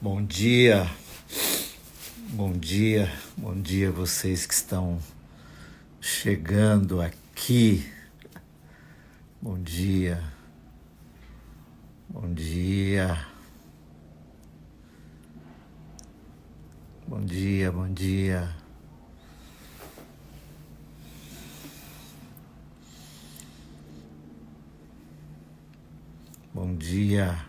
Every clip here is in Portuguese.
Bom dia, bom dia, bom dia vocês que estão chegando aqui. Bom dia, bom dia, bom dia, bom dia. Bom dia.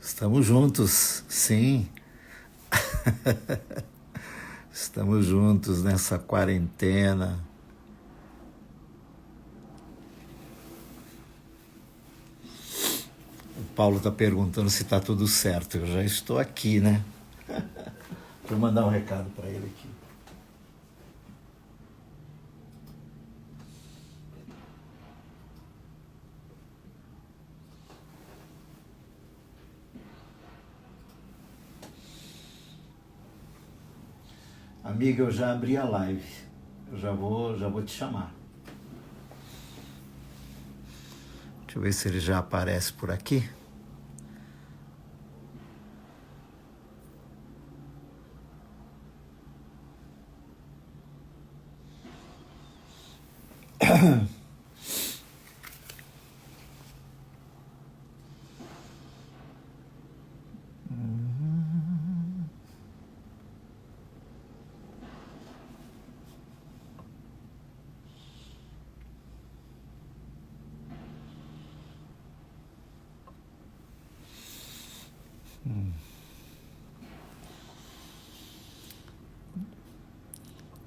Estamos juntos, sim. Estamos juntos nessa quarentena. O Paulo está perguntando se está tudo certo. Eu já estou aqui, né? Vou mandar um recado para ele aqui. Amiga, eu já abri a live. Eu já vou te chamar. Deixa eu ver se ele já aparece por aqui.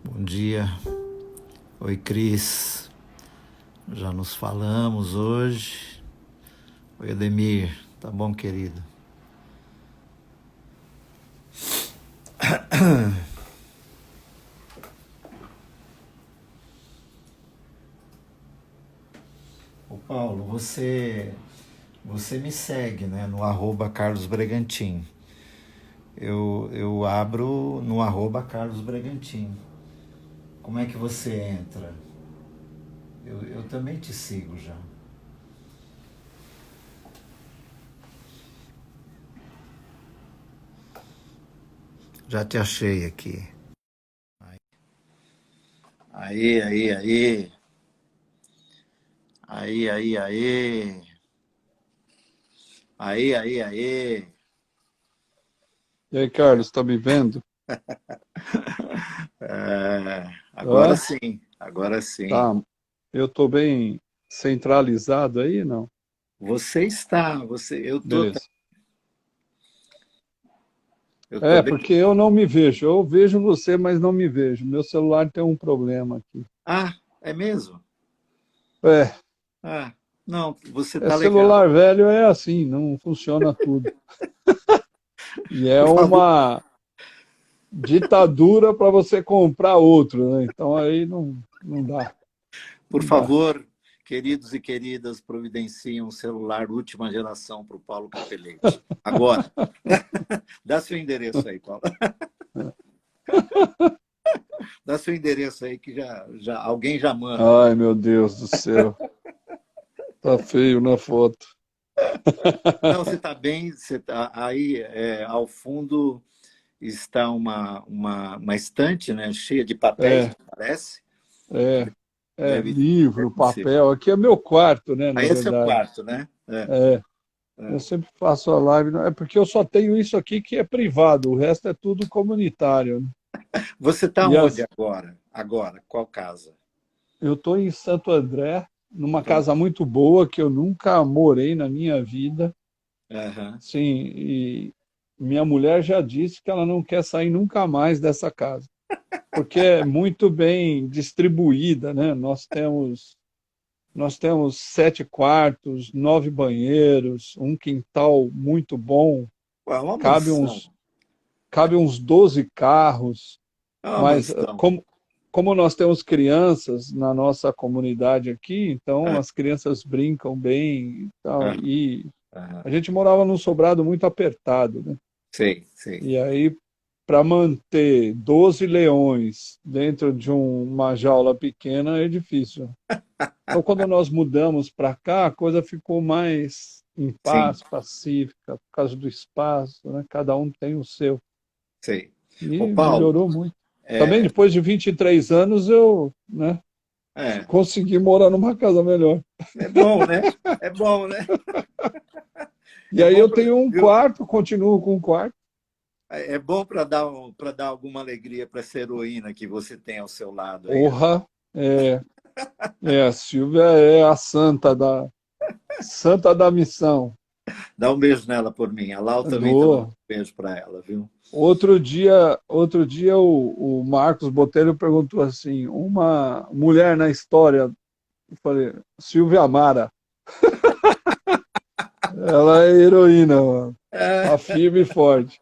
Bom dia. Oi, Cris. Já nos falamos hoje. Oi, Ademir. Tá bom, querido? Ô, Paulo, você me segue, né, no @Carlos Bregantin. Eu abro no @Carlos Bregantin. Como é que você entra? Eu também te sigo já. Já te achei aqui. Aí, aí, aí. Aí, aí, aí. Aí, aí, aí. E aí, Carlos, tá me vendo? Agora Ah, sim, agora sim. tá. Eu tô bem centralizado aí, não? Eu tô, Beleza. eu tô É, bem. porque eu não me vejo. Eu vejo você, mas não me vejo. Meu celular tem um problema aqui. Ah, é mesmo? É, Ah, não, você é tá legal. celular velho é assim, não funciona tudo. E é Por favor, uma ditadura para você comprar outro, né? Então aí não dá, por não dá. favor, queridos e queridas, providenciem um celular última geração para o Paulo Capelletti. Agora, dá seu endereço aí, Paulo. Dá seu endereço aí que alguém já manda. Ai, meu Deus do céu. Tá feio na foto. Não, você está bem, você tá aí ao fundo está uma estante, né, cheia de papéis, É, me parece. é, Deve livro, ser. papel. Aqui é meu quarto, né, Aí na é seu verdade. quarto, né? É, eu sempre faço a live, é porque eu só tenho isso aqui que é privado, o resto é tudo comunitário, né? Você está E onde as, agora? Agora, qual casa? eu estou em Santo André, numa casa muito boa que eu nunca morei na minha vida. Aham. Sim, e minha mulher já disse que ela não quer sair nunca mais dessa casa, porque é muito bem distribuída, né? Nós temos 7 quartos, 9 banheiros, um quintal muito bom, Ué, é uma cabe mansão. uns, cabe uns 12 carros, É uma mas mansão. como nós temos crianças na nossa comunidade aqui, então Ah, as crianças brincam bem e tal, ah, e aham. a gente morava num sobrado muito apertado, né? Sei, sei. E aí, para manter 12 leões dentro de uma jaula pequena é difícil. Então, quando nós mudamos para cá, a coisa ficou mais em Sim, paz, pacífica, por causa do espaço, né? Cada um tem o seu. sei. Ô, E Paulo, melhorou muito. Também é, depois de 23 anos eu, né, é, consegui morar numa casa melhor. é bom, né? É bom, né? E É aí bom, eu tenho um viu? quarto, continuo com um quarto. É bom para dar, para dar alguma alegria para essa heroína que você tem ao seu lado aí. Porra, a Silvia é a santa da missão. Dá um beijo nela por mim. A Lau também está mandando Do, um beijo para ela, viu? outro dia o Marcos Botelho perguntou assim, uma mulher na história, eu falei, Silvia Amara, ela é heroína, mano. É, Tá firme e forte.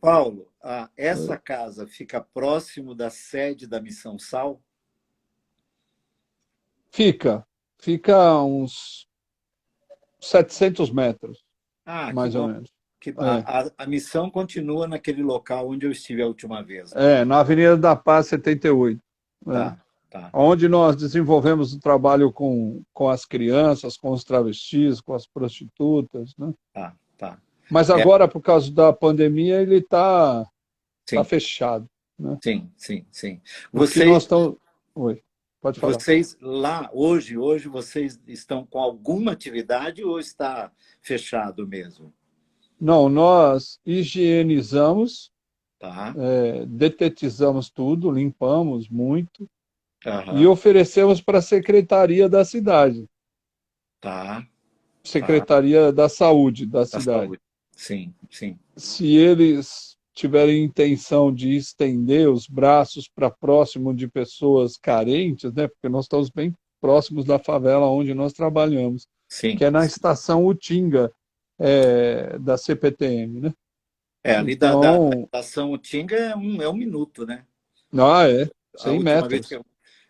Paulo, essa casa fica próximo da sede da Missão Sal? Fica uns 700 metros, Que mais ou bom. menos. Que É, a missão continua naquele local onde eu estive a última vez, né? na Avenida da Paz 78. É. Tá, tá, Onde nós desenvolvemos o trabalho com as crianças, com os travestis, com as prostitutas, né? tá, tá. Mas É, agora, por causa da pandemia, ele tá sim, fechado, né? sim, sim, sim. Porque nós Vocês, estamos... Oi, pode falar. vocês lá, hoje vocês estão com alguma atividade ou está fechado mesmo? Não, nós higienizamos, Tá, detetizamos tudo, limpamos muito e aham, oferecemos para a Secretaria da cidade, tá, tá. Secretaria da Saúde da Da cidade. saúde. Sim, sim, Se eles tiverem intenção de estender os braços para próximo de pessoas carentes, né, porque nós estamos bem próximos da favela onde nós trabalhamos, que sim. é na estação Utinga, da CPTM, né? Ali da Então, estação Utinga é um minuto, né? é, A 100 última vez que metros. eu,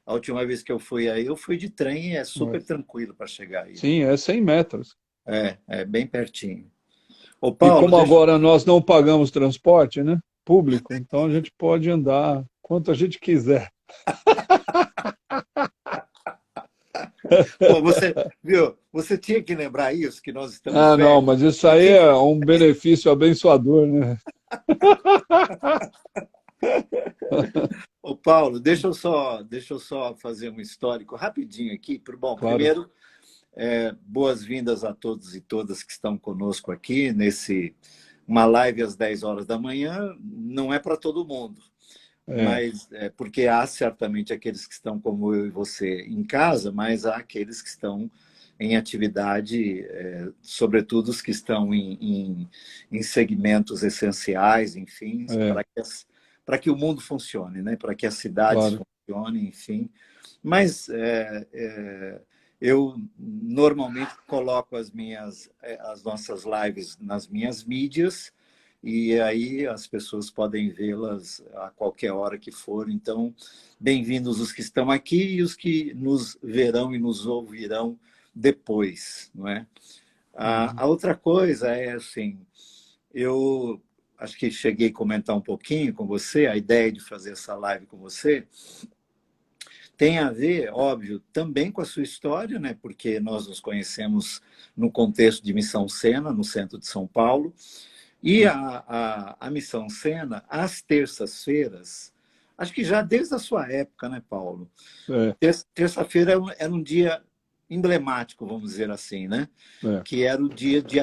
a última vez que eu fui aí, eu fui de trem e é É. super tranquilo para chegar aí, viu? Sim, é 100 metros. É bem pertinho. Ô, E Paulo, como deixa. agora nós não pagamos transporte, né, público, então a gente pode andar quanto a gente quiser. Pô, você, viu? Você tinha que lembrar isso, que nós estamos Ah, não, velhos. mas isso aí Aqui, é um benefício abençoador, né? ô, Paulo, deixa eu só fazer um histórico rapidinho aqui. Bom, Claro. primeiro, boas-vindas a todos e todas que estão conosco aqui nesse uma live às 10 horas da manhã. Não é para todo mundo, É, mas porque há certamente aqueles que estão como eu e você em casa, mas há aqueles que estão em atividade, sobretudo os que estão em segmentos essenciais, enfim, é, para que o mundo funcione, né? Para que as cidades claro. funcionem, enfim. Mas eu normalmente coloco as nossas lives nas minhas mídias e aí as pessoas podem vê-las a qualquer hora que for. Então, bem-vindos os que estão aqui e os que nos verão e nos ouvirão depois, não é? Uhum. A outra coisa é assim, eu acho que cheguei a comentar um pouquinho com você, a ideia de fazer essa live com você tem a ver, óbvio, também com a sua história, né? Porque nós nos conhecemos no contexto de Missão Sena, no centro de São Paulo, e a Missão Sena, às terças-feiras, acho que já desde a sua época, né, Paulo? É, Terça-feira era um dia emblemático, vamos dizer assim, né? é. Que era o dia de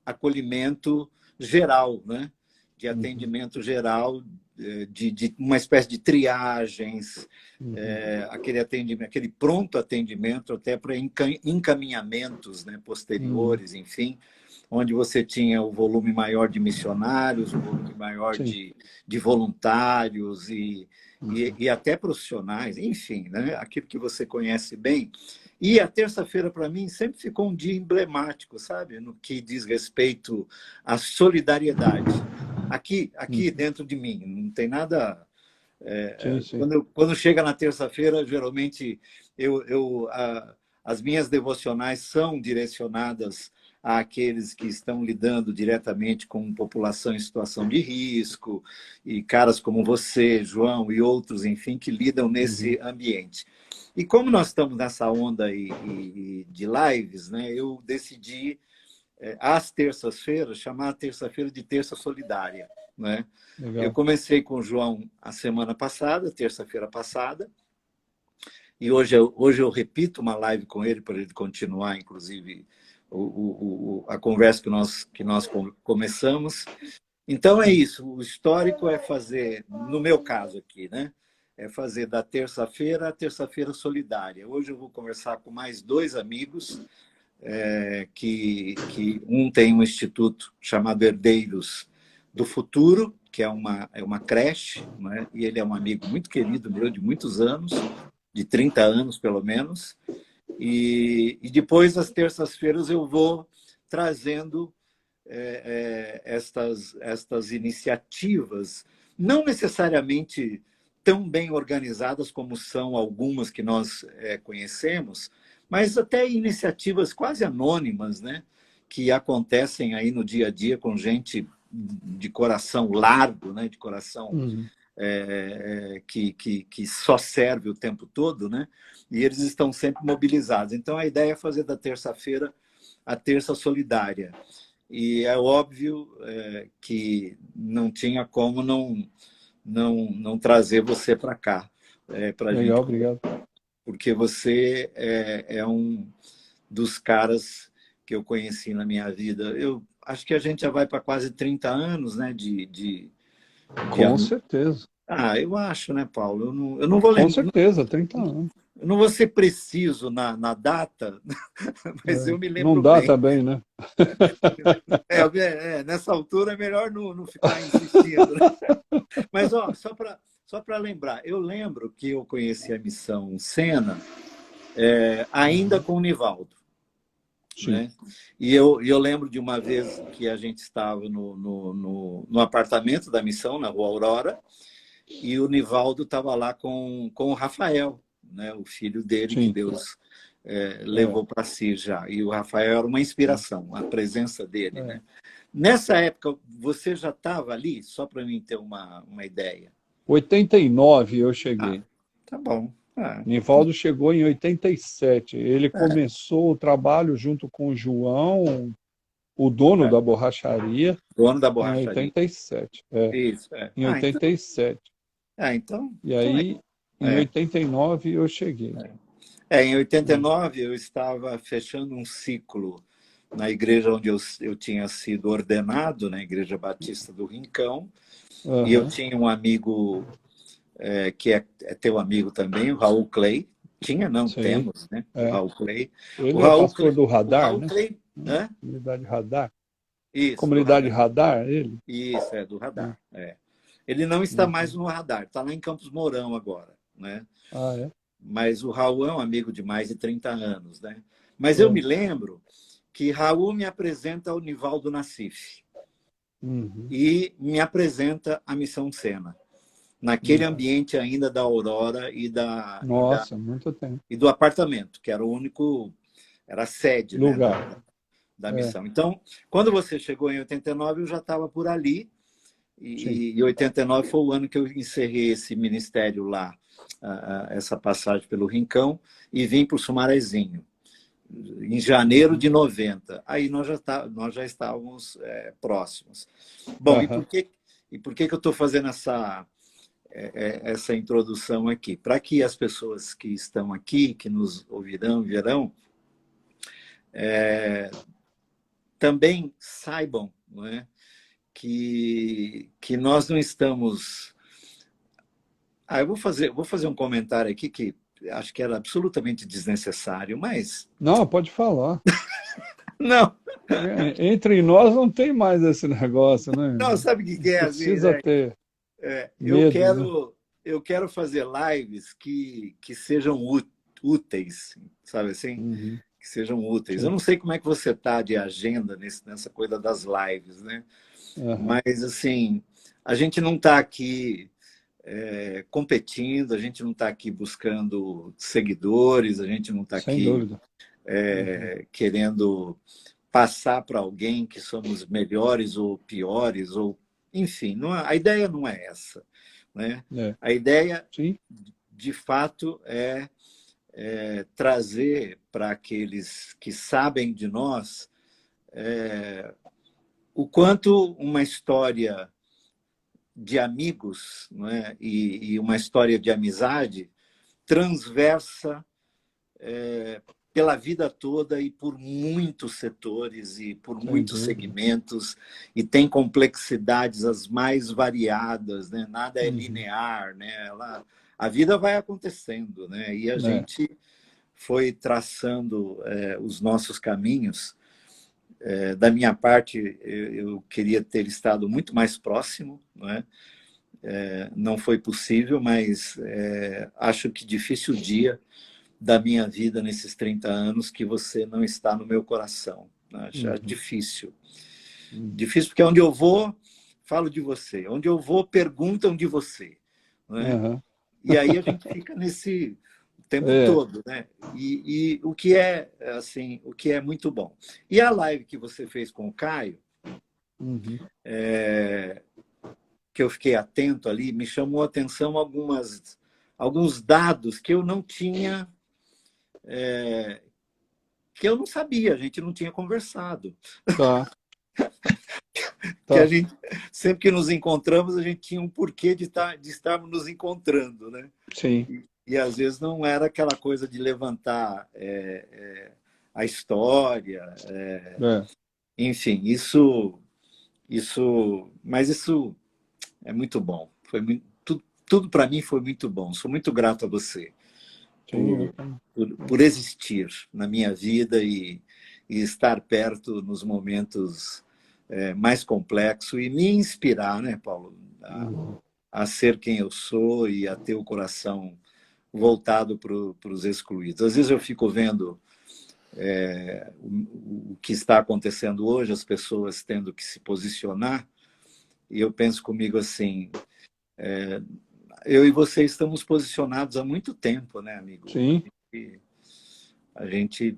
acolhimento geral, né? De Uhum. atendimento geral, de uma espécie de triagens, Uhum. aquele atendimento, aquele pronto atendimento até para encaminhamentos, né, Uhum. posteriores, enfim, onde você tinha o volume maior de missionários, o volume maior Sim. de voluntários Uhum. e até profissionais, enfim, né? Aquilo que você conhece bem. E a terça-feira, para mim, sempre ficou um dia emblemático, sabe? No que diz respeito à solidariedade. Aqui Uhum. dentro de mim, não tem nada. Sim, sim. Quando chega na terça-feira, geralmente as minhas devocionais são direcionadas àqueles que estão lidando diretamente com população em situação de risco, e caras como você, João, e outros, enfim, que lidam nesse ambiente. E como nós estamos nessa onda de lives, né, eu decidi, às terças-feiras, chamar a terça-feira de Terça Solidária. Né? Eu Legal. comecei com o João a semana passada, terça-feira passada, e hoje eu repito uma live com ele para ele continuar, inclusive, a conversa que nós começamos. Então é isso, o histórico é fazer, no meu caso aqui, né? É fazer da terça-feira a terça-feira solidária. Hoje eu vou conversar com mais dois amigos, que um tem um instituto chamado Herdeiros do Futuro, que é uma creche, né? E ele é um amigo muito querido meu, de muitos anos, de 30 anos pelo menos. E depois, às terças-feiras, eu vou trazendo estas iniciativas, não necessariamente tão bem organizadas como são algumas que nós conhecemos, mas até iniciativas quase anônimas, né? Que acontecem aí no dia a dia com gente de coração largo, né? De coração que só serve o tempo todo, né? E eles estão sempre mobilizados. Então, a ideia é fazer da terça-feira a terça solidária. E é óbvio que não tinha como não trazer você para cá, para a gente, Legal, obrigado. porque você é um dos caras que eu conheci na minha vida. Eu acho que a gente já vai para quase 30 anos, né, de Com certeza. eu acho, né, Paulo? Eu não vou Com lembrar, certeza, 30 anos. eu não vou ser preciso na data, mas eu me Não lembro dá bem. também, né? Nessa altura é melhor não ficar insistindo, né? Mas, ó, só para lembrar, eu lembro que eu conheci a Missão Sena ainda com o Nivaldo. Sim. Né? E eu lembro de uma vez que a gente estava no apartamento da Missão, na Rua Aurora, e o Nivaldo estava lá com o Rafael, né? O filho dele, que Sim. Deus levou para si já. E o Rafael era uma inspiração, a presença dele. Né? Nessa época, você já estava ali, só para mim ter uma ideia? 89 eu Ah, cheguei. tá bom. Nivaldo chegou em 87. Ele É, começou o trabalho junto com o João, o dono é, da borracharia, dono da em borracharia. 87. Isso, Em Então, 87. então, E então aí, em é. 89 eu cheguei. Em 89 eu estava fechando um ciclo na igreja onde eu tinha sido ordenado, na Igreja Batista do Rincão, e eu Aham. tinha um amigo que é teu amigo também, o Raul Clay. Tinha, não, Sim. temos, né? O É. Raul Clay. O Ele é Raul pastor Clay, do o Radar, Raul né? Clay, hã? Comunidade Radar. Isso, do Comunidade radar. Radar, ele? Isso, do Hum, radar. Ele não está mais uhum. no radar, está lá em Campos Mourão agora, né? Ah, é? Mas o Raul é um amigo de mais de 30 anos, né? Mas eu É. me lembro que Raul me apresenta o Nivaldo Nassif Uhum. e me apresenta a Missão Sena, naquele Uhum. ambiente ainda da Aurora Nossa, muito tempo. e do apartamento, que era o único, era a sede, né, da, Lugar. da É, missão. Então, quando você chegou em 89, eu já estava por ali, sim. e 89 foi o ano que eu encerrei esse ministério lá, essa passagem pelo Rincão, e vim para o Sumarezinho, em janeiro Uhum. de 90. Aí nós já estávamos próximos. Bom, Aham. e por que eu estou fazendo essa introdução aqui? Para que as pessoas que estão aqui, que nos ouvirão, verão, também saibam, não é, que nós não estamos. Eu vou fazer um comentário aqui que acho que era absolutamente desnecessário, mas Não, pode falar. não, Entre nós não tem mais esse negócio, né? não, sabe o que Não que é assim, precisa né? ter Eu medo, né? quero fazer lives que sejam úteis, sabe assim? Uhum. Que sejam úteis. Eu Sim. não sei como é que você está de agenda nessa coisa das lives, né? Aham. Mas, assim, a gente não está aqui competindo, a gente não está aqui buscando seguidores, a gente não está Sem aqui dúvida. Uhum. querendo passar para alguém que somos melhores ou piores, ou enfim, a ideia não é essa, né? É. A ideia, Sim. de fato, é trazer para aqueles que sabem de nós o quanto uma história de amigos, né, e uma história de amizade transversa pela vida toda e por muitos setores e por Sem muitos dúvida. segmentos, e tem complexidades as mais variadas, né? Nada é Uhum. linear, né? A vida vai acontecendo, né? E a É. gente foi traçando os nossos caminhos. Da minha parte, eu queria ter estado muito mais próximo, né? Não foi possível, mas acho que difícil dia da minha vida nesses 30 anos que você não está no meu coração. Acho Uhum. difícil. Uhum. Difícil porque onde eu vou, falo de você. Onde eu vou, perguntam de você. Né? Uhum. E aí a gente fica nesse tempo É. todo, né? E o que é assim, o que é muito bom. E a live que você fez com o Caio, Uhum. que eu fiquei atento ali, me chamou a atenção alguns dados que eu não tinha, que eu não sabia, a gente não tinha conversado. Tá. Que a Tá. gente, sempre que nos encontramos, a gente tinha um porquê de estarmos nos encontrando, né? Sim. E às vezes não era aquela coisa de levantar a história, É. enfim, mas isso é muito bom. Tudo para mim foi muito bom. Sou muito grato a você Sim. por, por existir na minha vida e estar perto nos momentos mais complexos e me inspirar, né, Paulo, Uhum. a ser quem eu sou e a ter o coração voltado para os excluídos. Às vezes eu fico vendo o que está acontecendo hoje, as pessoas tendo que se posicionar, e eu penso comigo assim, eu e você estamos posicionados há muito tempo, né, amigo? Sim. A gente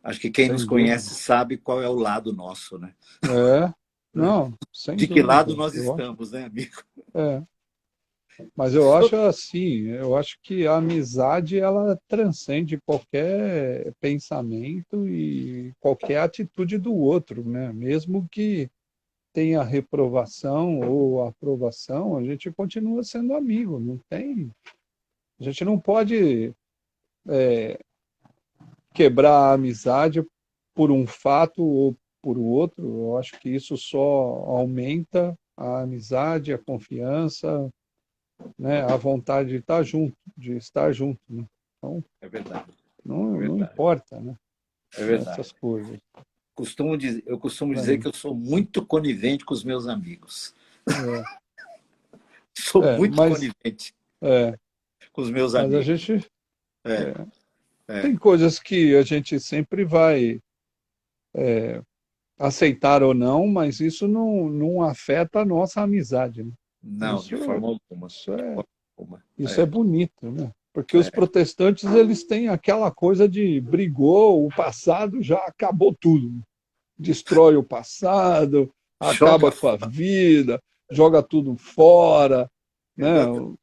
acho que quem nos Sem dúvida. conhece sabe qual é o lado nosso, né? É. Não, sem De que lado dúvida. nós Eu acho. estamos, né, amigo? É. Mas eu acho assim, eu acho que a amizade ela transcende qualquer pensamento e qualquer atitude do outro, né? Mesmo que tenha reprovação ou aprovação, a gente continua sendo amigo, não tem. A gente não pode quebrar a amizade por um fato ou por outro. Eu acho que isso só aumenta a amizade, a confiança, né, a vontade de estar junto, de estar junto, né? Então, É verdade, é não verdade, importa, né, é essas verdade. coisas. Eu costumo Para dizer mim. que eu sou muito conivente com os meus amigos. Sou É, muito conivente é, com os meus mas a amigos. gente É, é. tem coisas que a gente sempre vai aceitar ou não, mas isso não afeta a nossa amizade, né? Não, de Isso, forma alguma. isso De é, forma alguma. isso é bonito, né? Porque os protestantes, eles têm aquela coisa de brigou, o passado já acabou tudo. Destrói o passado, Joga acaba com a vida, joga tudo fora, né? exatamente.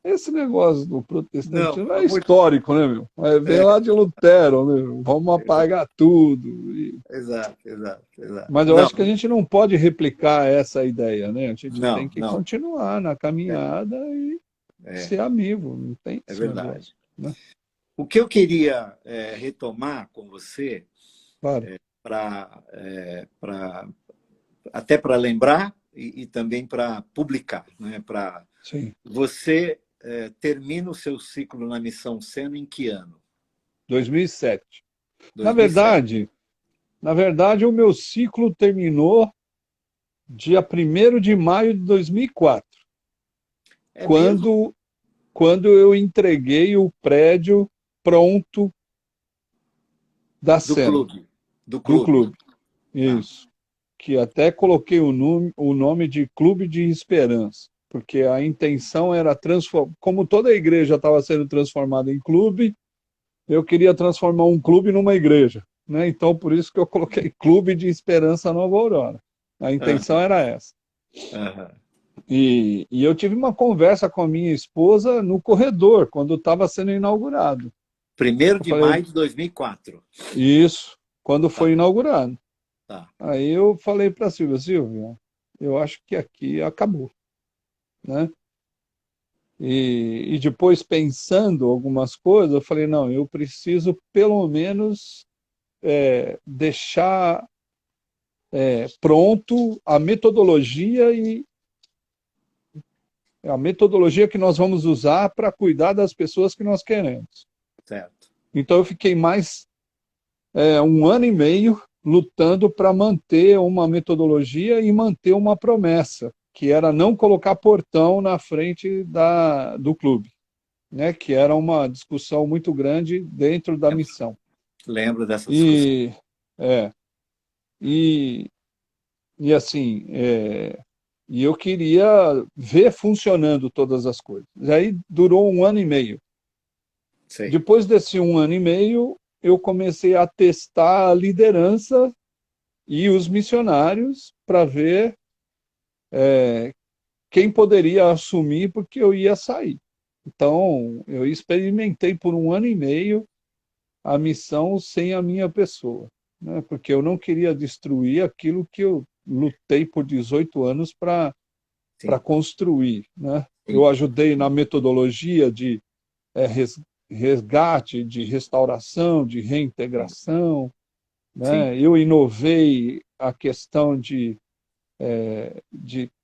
Esse negócio do Não, protestantismo pelo é amor de histórico, né, meu? Vem lá de Lutero, né? Vamos Deus. apagar tudo. Exato, exato, exato. Mas eu Não, acho que a gente não pode replicar essa ideia, né? A gente tem não, que não. continuar na caminhada e É, ser amigo, não tem é esse verdade. negócio, né? O que eu queria retomar com você, Claro, para até para lembrar e também para publicar, né? Para sim. você termina o seu ciclo na Missão Sena em que ano? 2007. Na 2007. verdade, na verdade, o meu ciclo terminou dia 1º de maio de 2004, É mesmo? quando, quando eu entreguei o prédio pronto da Do Sena, clube. Do do clube. clube. Tá. Isso. Que até coloquei o nome de Clube de Esperança, porque a intenção era transformar, como toda a igreja estava sendo transformada em clube, eu queria transformar um clube numa igreja. né? Então, por isso que eu coloquei Clube de Esperança Nova Aurora. A intenção Aham, era essa. aham. E eu tive uma conversa com a minha esposa no corredor, quando estava sendo inaugurado. 1º Eu de falei, maio de 2004. isso, quando Tá, foi inaugurado. tá. Aí eu falei para a Silvia, Silvia, eu acho que aqui acabou, né? E depois pensando algumas coisas, eu falei, não, eu preciso pelo menos deixar pronto a metodologia que nós vamos usar para cuidar das pessoas que nós queremos. Certo. Então eu fiquei mais 1 ano e meio lutando para manter uma metodologia e manter uma promessa, que era não colocar portão na frente do clube, né? Que era uma discussão muito grande dentro da Lembro, missão. lembro dessa discussão. E, é, e, e assim, e eu queria ver funcionando todas as coisas. E aí durou 1 ano e meio. Sei. Depois desse 1 ano e meio, eu comecei a testar a liderança e os missionários para ver quem poderia assumir, porque eu ia sair. Então, eu experimentei por 1 ano e meio a missão sem a minha pessoa, né? Porque eu não queria destruir aquilo que eu lutei por 18 anos para Sim, construir, né? Eu sim, ajudei na metodologia de resgate, de restauração, de sim, reintegração, sim, né? Eu inovei a questão de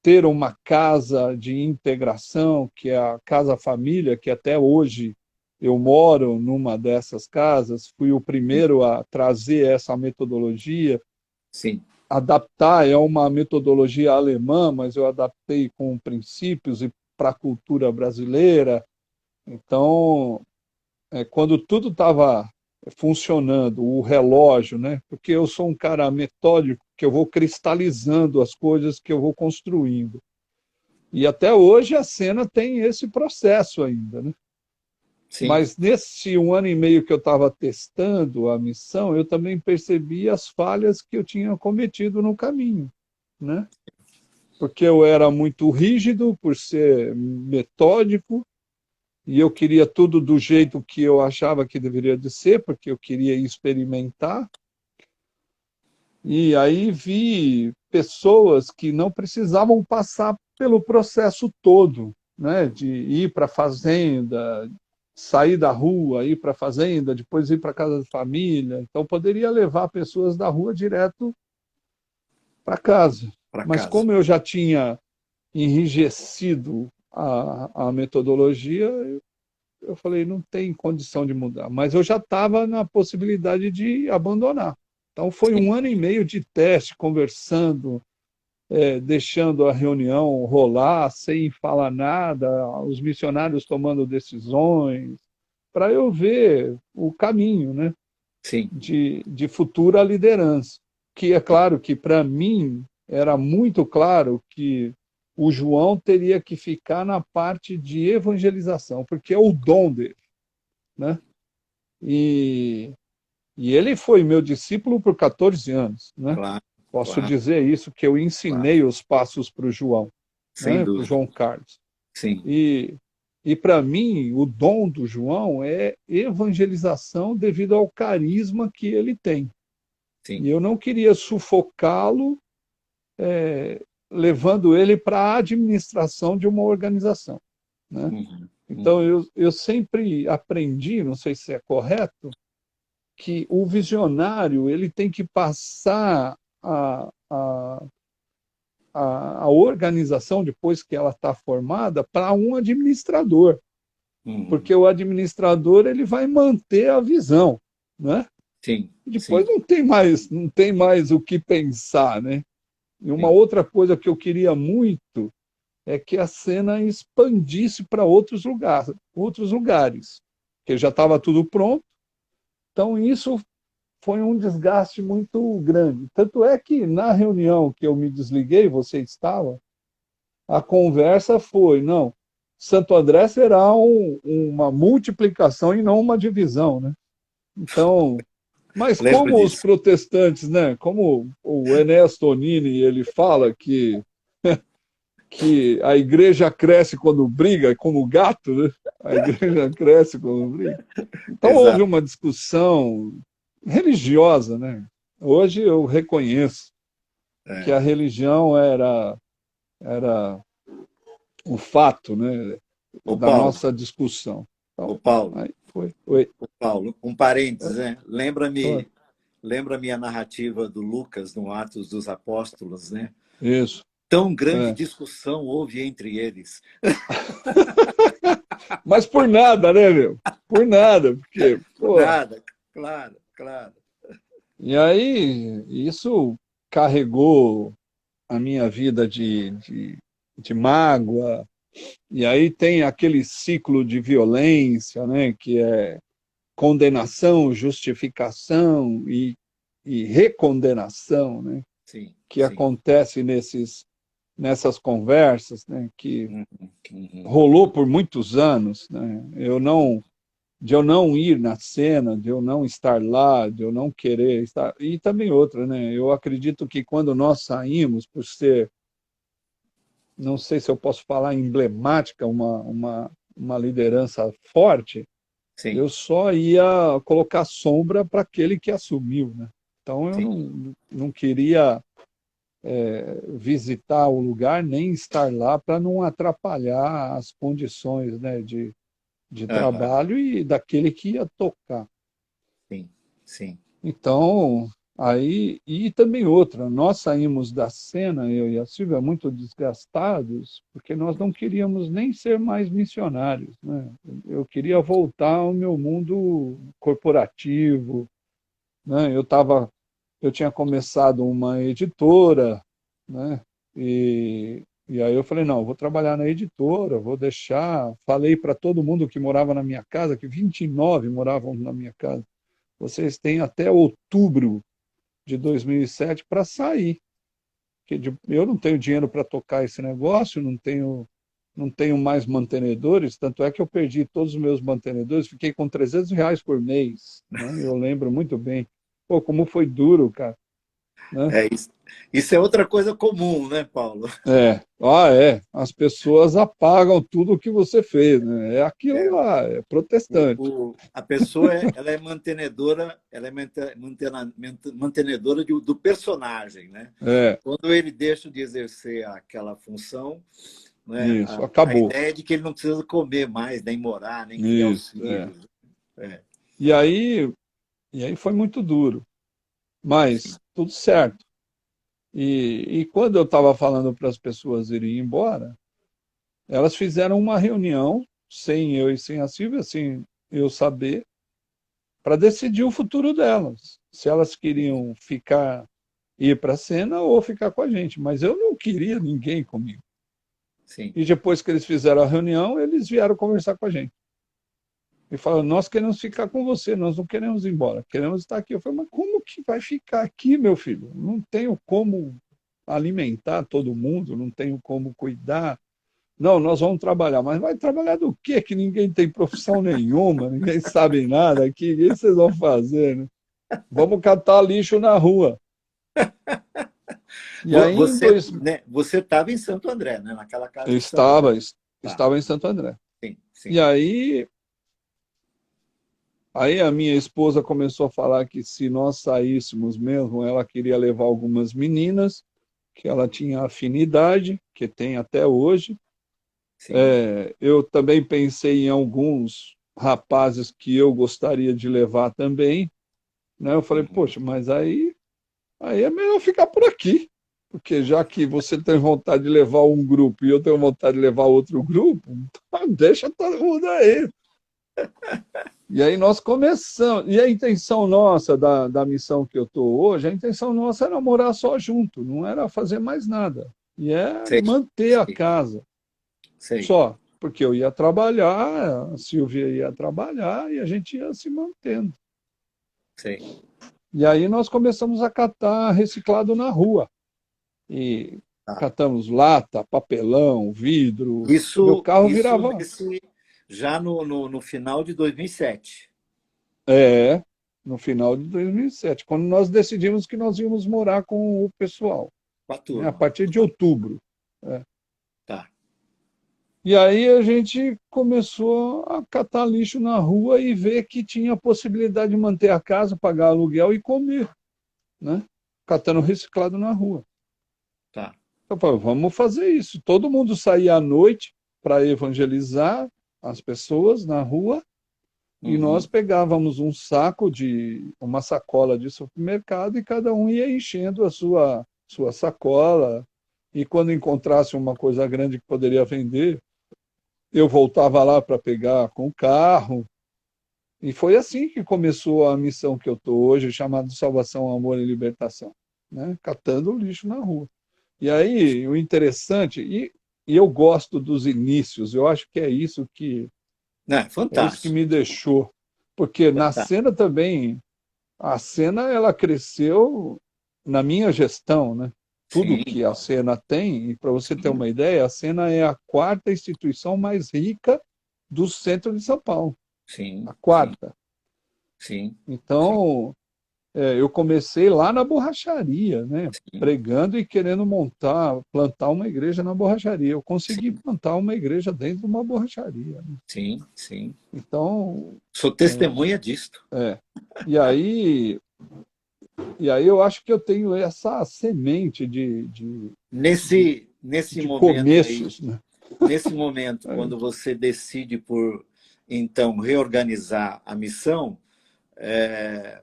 ter uma casa de integração, que é a Casa Família, que até hoje eu moro numa dessas casas, fui o sim, primeiro a trazer essa metodologia, sim, adaptar, é uma metodologia alemã, mas eu adaptei com princípios e para a cultura brasileira. Então, quando tudo estava funcionando, o relógio, né? Porque eu sou um cara metódico, que eu vou cristalizando as coisas que eu vou construindo. E até hoje a cena tem esse processo ainda, né? sim. Mas nesse 1 ano e meio que eu estava testando a missão, eu também percebi as falhas que eu tinha cometido no caminho, né? Porque eu era muito rígido por ser metódico, e eu queria tudo do jeito que eu achava que deveria de ser, porque eu queria experimentar. E aí vi pessoas que não precisavam passar pelo processo todo, né? De ir para a fazenda, sair da rua, ir para a fazenda, depois ir para a casa de família. Então poderia levar pessoas da rua direto para casa. Para Mas casa. como eu já tinha enrijecido a metodologia, eu falei, não tem condição de mudar. Mas eu já estava na possibilidade de abandonar. Então foi Sim, 1 ano e meio de teste, conversando, deixando a reunião rolar, sem falar nada, os missionários tomando decisões, para eu ver o caminho, né, sim, de futura liderança. Que é claro que, para mim, era muito claro que o João teria que ficar na parte de evangelização, porque é o dom dele, né? E, e ele foi meu discípulo por 14 anos, né? claro, Posso claro, dizer isso, que eu claro. ensinei os passos para o João, Sem né? Para o dúvida. João Carlos. Sim, E para mim, o dom do João é evangelização devido ao carisma que ele tem. sim. E eu não queria sufocá-lo, levando ele para a administração de uma organização, né? Uhum, Então, uhum. eu sempre aprendi, não sei se é correto, que o visionário ele tem que passar a organização, depois que ela está formada, para um administrador, Uhum. porque o administrador ele vai manter a visão, né? Sim, Depois sim, não tem mais o que pensar, né? E uma sim, outra coisa que eu queria muito é que a cena expandisse para outros lugares, que já estava tudo pronto. Então isso foi um desgaste muito grande. Tanto é que na reunião que eu me desliguei, você estava, a conversa foi, não, Santo André será uma multiplicação e não uma divisão, né? Então, Mas Lembro como os disso. protestantes, né? Como o Ernesto Nini, ele fala que a igreja cresce quando briga, como o gato, né? A igreja cresce quando briga. Então houve Exato. uma discussão religiosa, né? Hoje eu reconheço que É. a religião era o fato, né, Ô da Paulo, nossa discussão. ô Então, Paulo, aí foi. Oi. ô Paulo, um parênteses, né? Oi. Lembra-me a narrativa do Lucas no Atos dos Apóstolos, né? Isso. Tão grande É. discussão houve entre eles. Mas por nada, né, meu? Por nada, porque, Por pô. nada, claro, claro. E aí, isso carregou a minha vida de mágoa. E aí tem aquele ciclo de violência, né, que é condenação, justificação e recondenação, né, Sim, que sim. acontece nessas conversas, né, que Uhum, uhum, rolou por muitos anos, né, de eu não ir na cena, de eu não estar lá, de eu não querer estar. E também outra, né, eu acredito que quando nós saímos, por ser, não sei se eu posso falar emblemática, uma liderança forte, sim, eu só ia colocar sombra para aquele que assumiu, né? Então eu sim. não queria visitar o lugar nem estar lá para não atrapalhar as condições, né, de Aham, trabalho e daquele que ia tocar. sim, sim. Então, aí, e também outra, nós saímos da cena, eu e a Silvia, muito desgastados, porque nós não queríamos nem ser mais missionários, né? Eu queria voltar ao meu mundo corporativo, né? Eu tinha começado uma editora, né? E aí eu falei, não, eu vou trabalhar na editora, vou deixar, falei para todo mundo que morava na minha casa, que 29 moravam na minha casa, vocês têm até outubro de 2007 para sair. Porque eu não tenho dinheiro para tocar esse negócio, não tenho mais mantenedores, tanto é que eu perdi todos os meus mantenedores, fiquei com R$ 300 por mês, né? Eu lembro muito bem. Pô, como foi duro, cara, né? É isso. Isso é outra coisa comum, né, Paulo? As pessoas apagam tudo o que você fez, né? É aquilo É, lá, é protestante. a pessoa ela é mantenedora, mantenedora do personagem, né? É, Quando ele deixa de exercer aquela função, né, isso, a acabou. ideia é de que ele não precisa comer mais, nem morar, nem criar os Isso, é. filhos. É, E aí, e aí foi muito duro, mas sim. tudo certo. E quando eu estava falando para as pessoas irem embora, elas fizeram uma reunião, sem eu e sem a Silvia, sem eu saber, para decidir o futuro delas. Se elas queriam ficar, ir para a cena ou ficar com a gente. Mas eu não queria ninguém comigo. Sim. E depois que eles fizeram a reunião, eles vieram conversar com a gente. E falaram, nós queremos ficar com você, nós não queremos ir embora, queremos estar aqui. Eu falei, mas como que vai ficar aqui, meu filho? Não tenho como alimentar todo mundo, não tenho como cuidar. Não, nós vamos trabalhar, mas vai trabalhar do quê? Que ninguém tem profissão nenhuma, ninguém sabe nada aqui, o que vocês vão fazer, né? Vamos catar lixo na rua. E aí, Você, né, você estava em Santo André, né? Naquela casa eu em Santo André. Tá. estava em Santo André. Sim, E sim. aí a minha esposa começou a falar que se nós saíssemos mesmo, ela queria levar algumas meninas, que ela tinha afinidade, que tem até hoje. Sim. Eu também pensei em alguns rapazes que eu gostaria de levar também, né? Eu falei, Uhum. poxa, mas aí é melhor ficar por aqui, porque já que você tem vontade de levar um grupo e eu tenho vontade de levar outro grupo, então deixa todo mundo aí. E aí nós começamos, e a intenção nossa da missão que eu estou hoje, a intenção nossa era morar só junto, não era fazer mais nada. E é Sei, manter a sei, casa. sei, Só, porque eu ia trabalhar, a Silvia ia trabalhar e a gente ia se mantendo. sei. E aí nós começamos a catar reciclado na rua. E Tá. catamos lata, papelão, vidro. Meu carro Isso virava. já no final de 2007. É. no final de 2007, quando nós decidimos que nós íamos morar com o pessoal, Com a né, a turma. partir de outubro. É. Tá. E aí a gente começou a catar lixo na rua e ver que tinha a possibilidade de manter a casa, pagar aluguel e comer, né? Catando reciclado na rua. Tá. Eu falei, vamos fazer isso. Todo mundo saía à noite para evangelizar as pessoas na rua e nós Uhum. pegávamos um saco uma sacola de supermercado e cada um ia enchendo a sua sacola. E quando encontrasse uma coisa grande que poderia vender, eu voltava lá para pegar com o carro. E foi assim que começou a missão que eu estou hoje, chamada Salvação, Amor e Libertação, né? Catando lixo na rua. E aí, o interessante, e eu gosto dos inícios, eu acho que Não, é é isso que fantástico. me deixou. Porque na Fantástico. cena também, a cena ela cresceu na minha gestão, né? Tudo Sim, que a cena tem, e para você ter sim, uma ideia, a cena é a quarta instituição mais rica do centro de São Paulo. sim, A sim, quarta. sim, sim, Então, eu comecei lá na borracharia, né? sim, Pregando e querendo plantar uma igreja na borracharia. Eu consegui sim, plantar uma igreja dentro de uma borracharia, né? sim, sim. Então, Sou testemunha disto. é. E aí, e aí eu acho que eu tenho essa semente Nesse de momento aí, começos, né? nesse momento, quando você decide por, então, reorganizar a missão, é,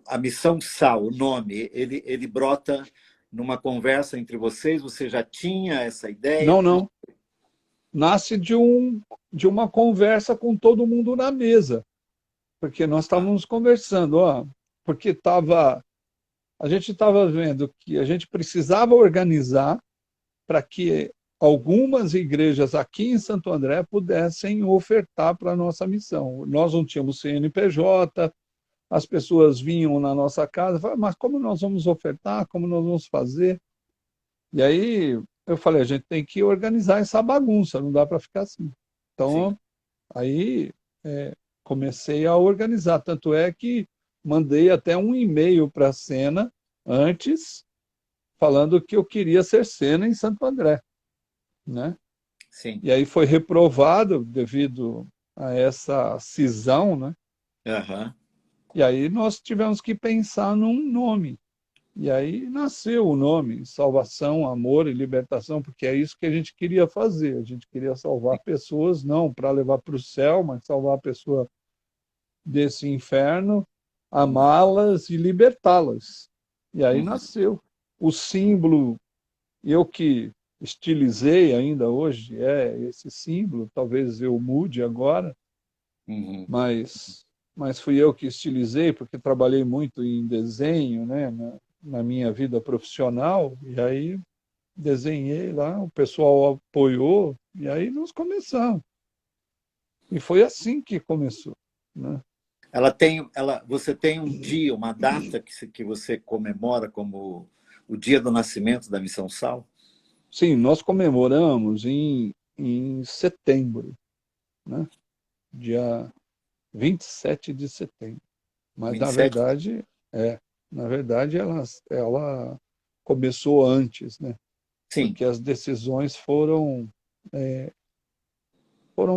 a missão SAL, o nome, ele brota numa conversa entre vocês? Você já tinha essa ideia? Não, Como... não. Nasce de uma conversa com todo mundo na mesa, porque nós Ah, estávamos conversando, ó, porque a gente estava vendo que a gente precisava organizar para que algumas igrejas aqui em Santo André pudessem ofertar para a nossa missão. Nós não tínhamos CNPJ, as pessoas vinham na nossa casa e falavam, mas como nós vamos ofertar, como nós vamos fazer? E aí eu falei, a gente tem que organizar essa bagunça, não dá para ficar assim. sim. Então, aí comecei a organizar, tanto é que mandei até um e-mail para a Sena antes, falando que eu queria ser Sena em Santo André, né? Sim. E aí foi reprovado devido a essa cisão, né? Aham. E aí nós tivemos que pensar num nome. E aí nasceu o nome, Salvação, Amor e Libertação, porque é isso que a gente queria fazer. A gente queria salvar pessoas, não para levar para o céu, mas salvar a pessoa desse inferno, amá-las e libertá-las. E aí Uhum. nasceu. O símbolo, eu que estilizei ainda hoje, é esse símbolo, talvez eu mude agora, Uhum. mas, mas fui eu que estilizei, porque trabalhei muito em desenho, né, na minha vida profissional, e aí desenhei lá, o pessoal apoiou, e aí nós começamos. E foi assim que começou, né? Você tem um dia, uma data que você comemora como o dia do nascimento da Missão Sal? Sim, nós comemoramos em setembro, né? Dia 27 de setembro. Mas, 27? é, na verdade ela começou antes, né? Sim, Porque as decisões foram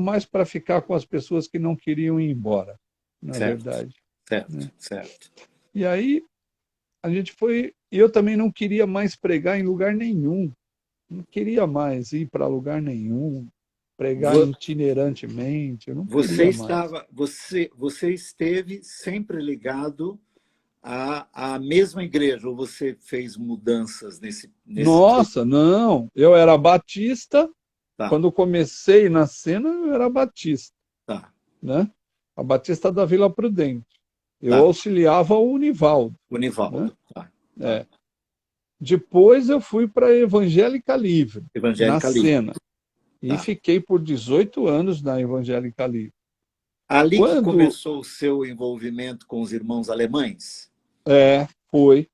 mais para ficar com as pessoas que não queriam ir embora, na certo, verdade, certo, né? certo. E aí a gente foi, e eu também não queria mais pregar em lugar nenhum, não queria mais ir para lugar nenhum, pregar Vo- itinerantemente, eu não Você queria mais. estava, você esteve sempre ligado à mesma igreja, ou você fez mudanças nesse período? Nossa, não, eu era batista, Tá, quando comecei na cena eu era batista, tá, né? A Batista da Vila Prudente. Eu tá. auxiliava o Univaldo, O né? Nivaldo, tá, tá. É. Depois eu fui para a Evangélica Livre, na Evangélica Livre, cena, e tá. fiquei por 18 anos na Evangélica Livre. Ali que Quando começou o seu envolvimento com os irmãos alemães, foi,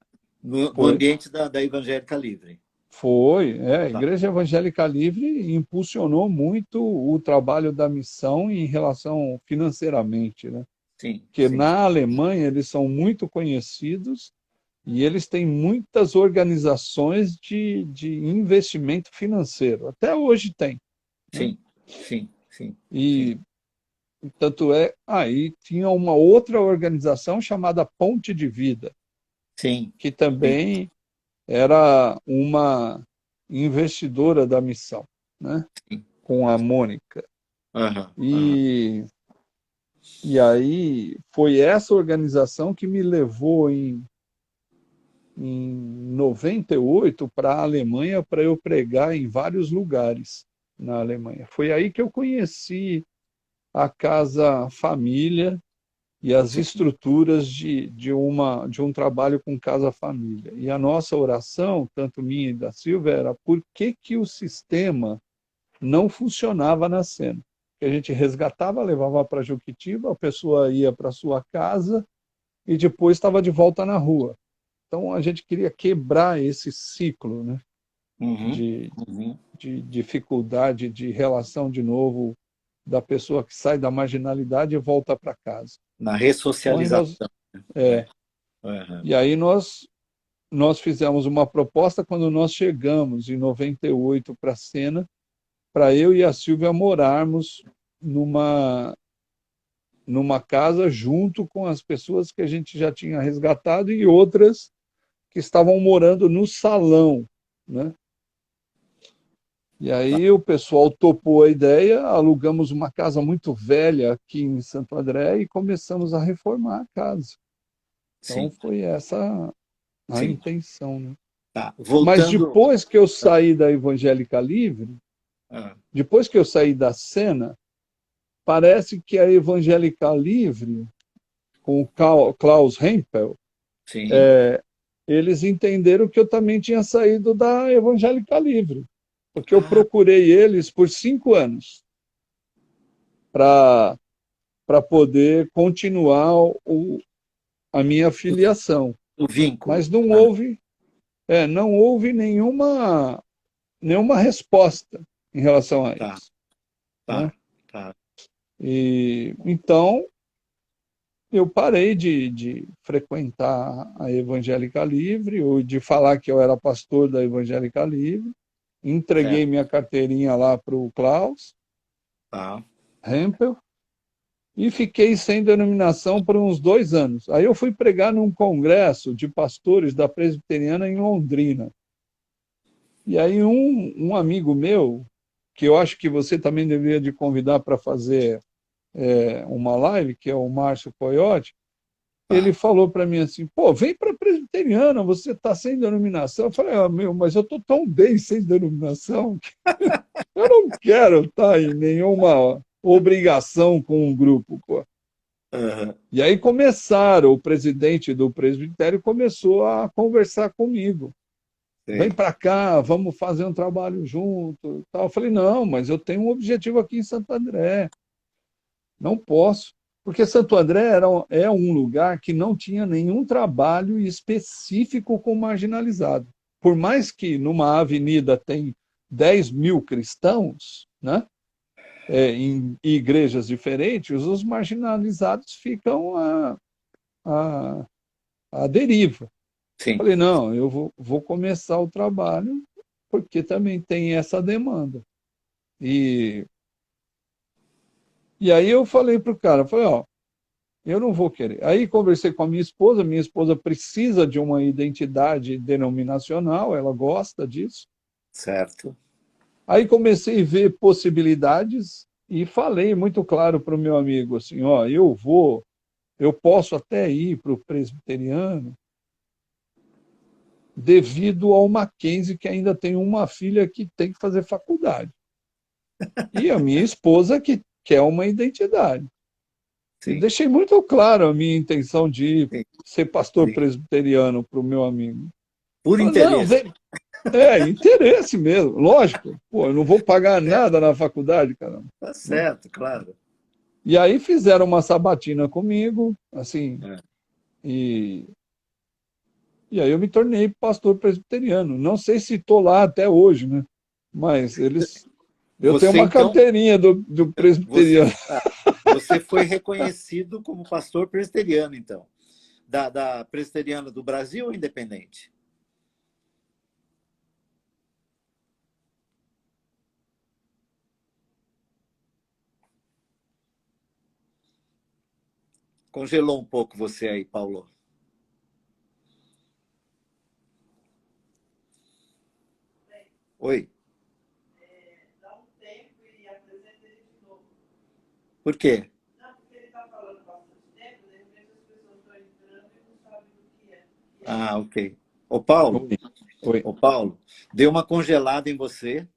no foi, ambiente da Evangélica Livre. a Tá, Igreja Evangélica Livre impulsionou muito o trabalho da missão em relação financeiramente, né? sim, que sim, na Alemanha eles são muito conhecidos e eles têm muitas organizações de investimento financeiro. Até hoje tem, né? sim, sim, sim, sim, E tanto é, aí tinha uma outra organização chamada Ponte de Vida, sim, que sim. também era uma investidora da missão, né? Sim. Com a Mônica. Aham, aham. E, e aí foi essa organização que me levou em 98 para a Alemanha para eu pregar em vários lugares na Alemanha. Foi aí que eu conheci a Casa Família e as Sim, estruturas de um trabalho com Casa Família. E a nossa oração, tanto minha e da Silvia, era por que o sistema não funcionava na cena? Que a gente resgatava, levava para Juquitiba, a pessoa ia para sua casa e depois estava de volta na rua. Então a gente queria quebrar esse ciclo, né, uhum, de, uhum. de dificuldade de relação de novo da pessoa que sai da marginalidade e volta para casa. Na Então aí nós, ressocialização. é, É. Aham. e aí nós fizemos uma proposta quando nós chegamos em 98 para a cena, para eu e a Silvia morarmos numa numa casa junto com as pessoas que a gente já tinha resgatado e outras que estavam morando no salão, né? E Tá. aí o pessoal topou a ideia, alugamos uma casa muito velha aqui em Santo André e começamos a reformar a casa. Então Sim, foi essa a sim. intenção, né? Tá. Mas Voltando. depois que eu saí da Evangélica Livre, Ah, depois que eu saí da cena, parece que a Evangélica Livre, com o Klaus Hempel, sim. eles entenderam que eu também tinha saído da Evangélica Livre, porque eu Ah, procurei eles por 5 anos para poder continuar a minha filiação, o vínculo. mas não Tá, houve não houve nenhuma resposta em relação a tá, isso, né? tá, tá. E então eu parei de frequentar a Evangélica Livre, ou de falar que eu era pastor da Evangélica Livre, entreguei Certo. minha carteirinha lá para o Klaus Tá. Hempel e fiquei sem denominação por uns 2 anos. Aí eu fui pregar num congresso de pastores da Presbiteriana em Londrina. E aí um amigo meu, que eu acho que você também deveria de convidar para fazer uma live, que é o Márcio Coyote, ele Tá. falou para mim assim, pô, vem para a Presbiteriana, você está sem denominação. Eu falei, meu, mas eu estou tão bem sem denominação que eu não quero estar em nenhuma obrigação com um grupo, pô. Aham. E aí começaram, o presidente do presbitério começou a conversar comigo. Vem Sei. para cá, vamos fazer um trabalho junto. Tal. Eu falei, não, mas eu tenho um objetivo aqui em Santo André. Não posso. Porque Santo André é um lugar que não tinha nenhum trabalho específico com marginalizado. Por mais que numa avenida tem 10 mil cristãos, né? Em igrejas diferentes, os marginalizados ficam à, à deriva. Sim. Falei, não, eu vou começar o trabalho porque também tem essa demanda. E, e aí eu falei para o cara, falei, ó, eu não vou querer. Aí conversei com a minha esposa precisa de uma identidade denominacional, ela gosta disso. Certo. Aí comecei a ver possibilidades e falei muito claro para o meu amigo assim, ó, eu posso até ir para o presbiteriano devido ao Mackenzie, que ainda tem uma filha que tem que fazer faculdade. E a minha esposa que quer uma identidade. E Sim. deixei muito claro a minha intenção de Sim. ser pastor Sim. presbiteriano para o meu amigo. Por Falei, não, interesse. vem. Interesse mesmo, lógico. Pô, eu não vou pagar nada na faculdade, caramba. Tá Né? certo, claro. E aí fizeram uma sabatina comigo, assim, É. e, e aí eu me tornei pastor presbiteriano. Não sei se estou lá até hoje, né? Mas eu tenho Você uma então, carteirinha do você presbiteriano. você foi reconhecido como pastor presbiteriano, então. Da presbiteriana do Brasil ou independente? Congelou um pouco você aí, Paulo. Oi. Dá um tempo e apresenta ele de novo. Por quê? Não, porque ele está falando bastante tempo, de repente as pessoas estão entrando e não sabem do que é. Ah, ok. Ô, Paulo, Oi. Oi. ô, Paulo, deu uma congelada em você.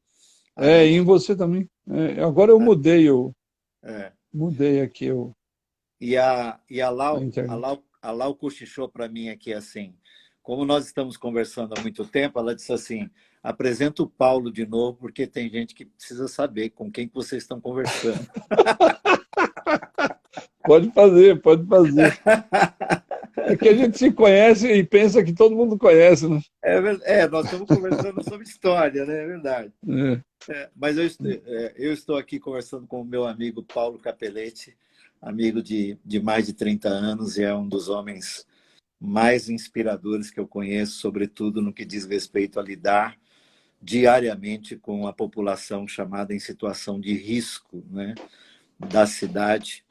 A E gente, em você também. Agora eu é, mudei aqui e a a Lau, a internet. Lau, a Lau cochichou para mim aqui assim, como nós estamos conversando há muito tempo, ela disse assim, apresenta o Paulo de novo, porque tem gente que precisa saber com quem que vocês estão conversando. Pode fazer, pode fazer. É que a gente se conhece e pensa que todo mundo conhece, né? Nós estamos conversando sobre história, né? É verdade. É. Mas eu estou aqui conversando com o meu amigo Paulo Capelletti, amigo de mais de 30 anos, e é um dos homens mais inspiradores que eu conheço, sobretudo no que diz respeito a lidar diariamente com a população chamada em situação de risco, né, da cidade,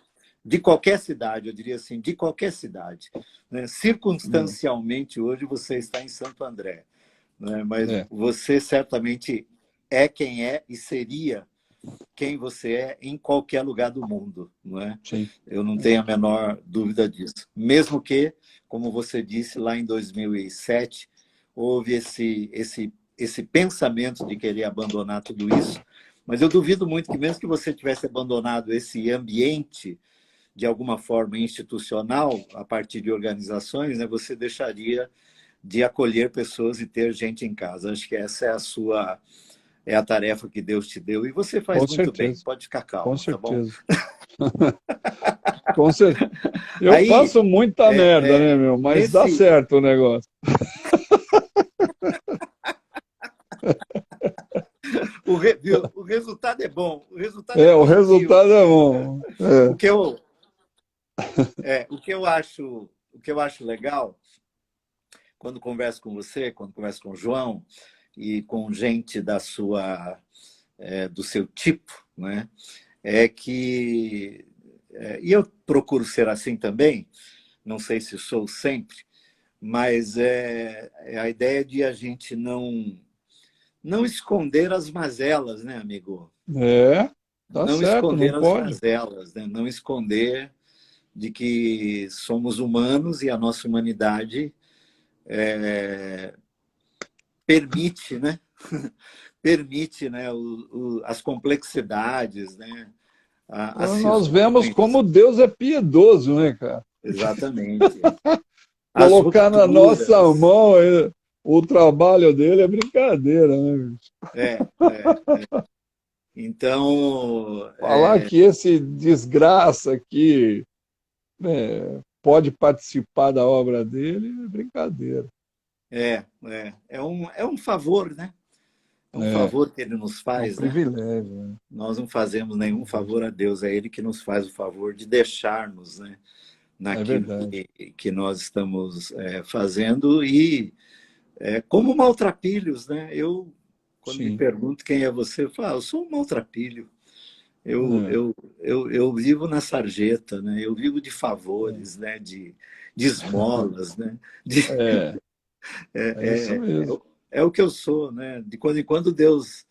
de qualquer cidade, eu diria assim, de qualquer cidade. Né? Circunstancialmente, hoje você está em Santo André, né? Mas É. você certamente é quem é e seria quem você é em qualquer lugar do mundo, não é? Sim. Eu não tenho a menor dúvida disso. Mesmo que, como você disse, lá em 2007, houve esse pensamento de querer abandonar tudo isso, mas eu duvido muito que mesmo que você tivesse abandonado esse ambiente de alguma forma institucional, a partir de organizações, né, você deixaria de acolher pessoas e ter gente em casa. Acho que essa é a tarefa que Deus te deu e você faz Com muito bem. certeza, Pode ficar com calmo, tá bom? certeza. Com certeza. Eu Aí, faço muita merda, né, meu? Mas dá nesse certo o negócio. viu? O resultado é bom, o resultado é O positivo. resultado é bom. O que eu o que eu acho legal quando converso com você, quando converso com o João e com gente do seu tipo, né? É que e eu procuro ser assim também. Não sei se sou sempre, mas é a ideia de a gente não esconder as mazelas, né, amigo? Tá Não certo, não esconder as pode. mazelas, né? Não esconder de que somos humanos e a nossa humanidade permite, né? Permite, né, as complexidades, né, as Nós vemos cisões, como Deus é piedoso, né, cara? exatamente, as Colocar na nossa rupturas, mão o trabalho dele é brincadeira, né, bicho? é, é. Então, Falar que esse desgraça aqui pode participar da obra dele é brincadeira. é um favor, né? É um É, favor que ele nos é um faz, né? privilégio. Né? Nós não fazemos nenhum favor a Deus, é Ele que nos faz o favor de deixar-nos, né, É naquilo verdade. que nós estamos fazendo e como maltrapilhos, né? Quando me Sim. pergunto quem é você, eu falo, eu sou um maltrapilho. Eu, É, eu, eu vivo na sarjeta, né? Eu vivo de é, favores, né? De esmolas, né? De, é, é isso é, é, mesmo. é o que eu sou, né? De quando em quando Deus